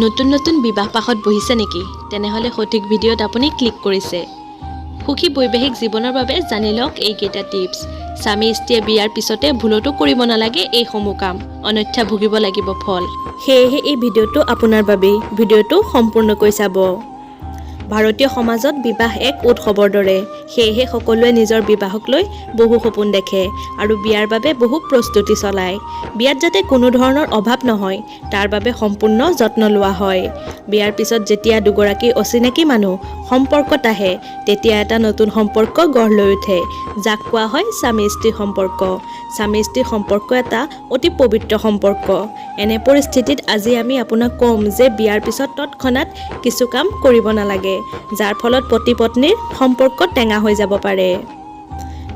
নতুন নতুন বিবাহ পাশত বহিছে নেকি? তেনেহলে সঠিক ভিডিঅ'ত আপুনি ক্লিক কৰিছে। সুখী বৈবাহিক জীৱনৰ বাবে জানি লওক এইকেইটা টিপছ। স্বামী স্ত্ৰীয়ে বিয়াৰ পিছতে ভুলতো কৰিব নালাগে এইসমূহ কাম, অন্যথা ভুগিব লাগিব ফল। সেয়েহে এই ভিডিঅ'টো আপোনাৰ বাবেই। ভিডিঅ'টো সম্পূৰ্ণকৈ চাব। ভাৰতীয় সমাজত বিবাহ এক উৎসৱৰ দৰে, সেয়েহে সকলোৱে নিজৰ বিবাহক লৈ বহু সপোন দেখে আৰু বিয়াৰ বাবে বহু প্ৰস্তুতি চলায়। বিয়াত যাতে কোনো ধৰণৰ অভাৱ নহয় তাৰ বাবে সম্পূৰ্ণ যত্ন লোৱা হয়। বিয়াৰ পিছত যেতিয়া দুগৰাকী অচিনাকি মানুহ সম্পৰ্কত আহে, তেতিয়া এটা নতুন সম্পৰ্ক গঢ় লৈ উঠে, যাক কোৱা হয় স্বামী স্ত্ৰীৰ সম্পৰ্ক। স্বামী স্ত্ৰীৰ সম্পৰ্ক এটা অতি পবিত্ৰ সম্পৰ্ক। এনে পৰিস্থিতিত আজি আমি আপোনাক ক'ম যে বিয়াৰ পিছত তৎক্ষণাত কিছু কাম কৰিব নালাগে, যাৰ ফলত পতি পত্নীৰ সম্পৰ্ক টেঙা হৈ যাব পাৰে।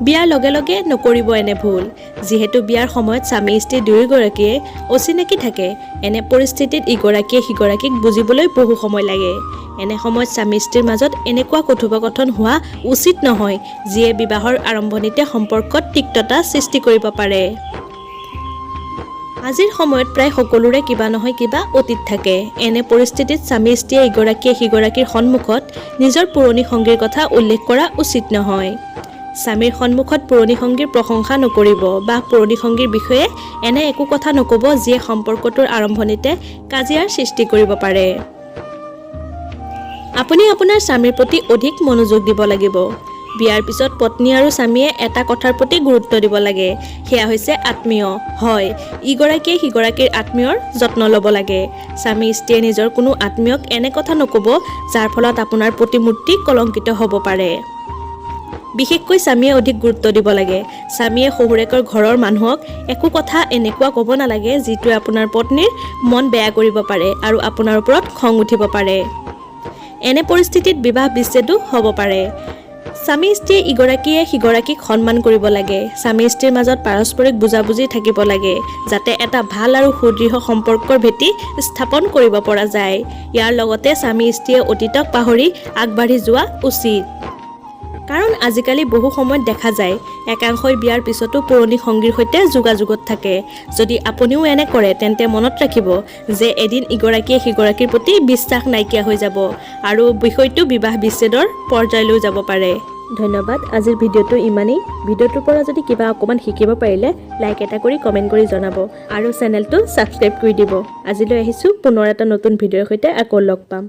বিয়াৰ লগে লগে নকৰিব এনে ভুল। যিহেতু বিয়াৰ সময়ত স্বামী স্ত্ৰী দুয়োগৰাকীয়ে অচিনাকি থাকে, এনে পৰিস্থিতিত ইগৰাকীয়ে সিগৰাকীক বুজিবলৈ বহু সময় লাগে। এনে সময়ত স্বামী স্ত্ৰীৰ মাজত এনেকুৱা কথোপকথন হোৱা উচিত নহয়, যিয়ে বিবাহৰ আৰম্ভণিতে সম্পৰ্কত তিক্ততা সৃষ্টি কৰিব পাৰে। আজিৰ সময়ত প্ৰায় সকলোৰে কিবা নহয় কিবা অতীত থাকে। এনে পৰিস্থিতিত স্বামী স্ত্ৰীয়ে ইগৰাকীয়ে সিগৰাকীৰ সন্মুখত নিজৰ পুৰণি সংগীৰ কথা উল্লেখ কৰা উচিত নহয়। স্বামীৰ সন্মুখত পুৰণি সংগীৰ প্ৰশংসা নকৰিব বা পুৰণি সংগীৰ বিষয়ে এনে একো কথা নক'ব যিয়ে সম্পৰ্কটোৰ আৰম্ভণিতে কাজিয়াৰ সৃষ্টি কৰিব পাৰে। আপুনি আপোনাৰ স্বামীৰ প্ৰতি অধিক মনোযোগ দিব লাগিব। বিয়াৰ পিছত পত্নী আৰু স্বামীয়ে এটা কথাৰ প্ৰতি গুৰুত্ব দিব লাগে, সেয়া হৈছে আত্মীয়। হয়, ইগৰাকীয়ে সিগৰাকীৰ আত্মীয়ৰ যত্ন ল'ব লাগে। স্বামী স্ত্ৰীয়ে নিজৰ কোনো আত্মীয়ক এনে কথা নক'ব যাৰ ফলত আপোনাৰ প্ৰতিমূৰ্তি কলংকিত হ'ব পাৰে। বিশেষকৈ স্বামীয়ে অধিক গুৰুত্ব দিব লাগে। স্বামীয়ে শহুৰেকৰ ঘৰৰ মানুহক একো কথা এনেকুৱা ক'ব নালাগে যিটোৱে আপোনাৰ পত্নীৰ মন বেয়া কৰিব পাৰে আৰু আপোনাৰ ওপৰত খং উঠিব পাৰে। এনে পৰিস্থিতিত বিবাহ বিচ্ছেদো হ'ব পাৰে। স্বামী স্ত্ৰীয়ে ইগৰাকীয়ে সিগৰাকীক সন্মান কৰিব লাগে। স্বামী স্ত্ৰীৰ মাজত পাৰস্পৰিক বুজাবুজি থাকিব লাগে, যাতে এটা ভাল আৰু সুদৃঢ় সম্পৰ্কৰ ভেটি স্থাপন কৰিব পৰা যায়। ইয়াৰ লগতে স্বামী স্ত্ৰীয়ে অতীতক পাহৰি আগবাঢ়ি যোৱা উচিত। কাৰণ আজিকালি বহু সময়ত দেখা যায় একাংশই বিয়াৰ পিছতো পুৰণি সংগীৰ সৈতে যোগাযোগত থাকে। যদি আপুনিও এনে কৰে তেন্তে মনত ৰাখিব যে এদিন ইগৰাকীয়ে সিগৰাকীৰ প্ৰতি বিশ্বাস নাইকিয়া হৈ যাব আৰু বিষয়টো বিবাহ বিচ্ছেদৰ পৰ্যায়লৈ যাব পাৰে। ধন্যবাদ। আজিৰ ভিডিঅ'টো ইমানেই। ভিডিঅ'টোৰ পৰা যদি কিবা অকণমান শিকিব পাৰিলে লাইক এটা কৰি কমেণ্ট কৰি জনাব আৰু চেনেলটো ছাবস্ক্ৰাইব কৰি দিব। আজিলৈ আহিছোঁ, পুনৰ এটা নতুন ভিডিঅ'ৰ সৈতে আকৌ লগ পাম।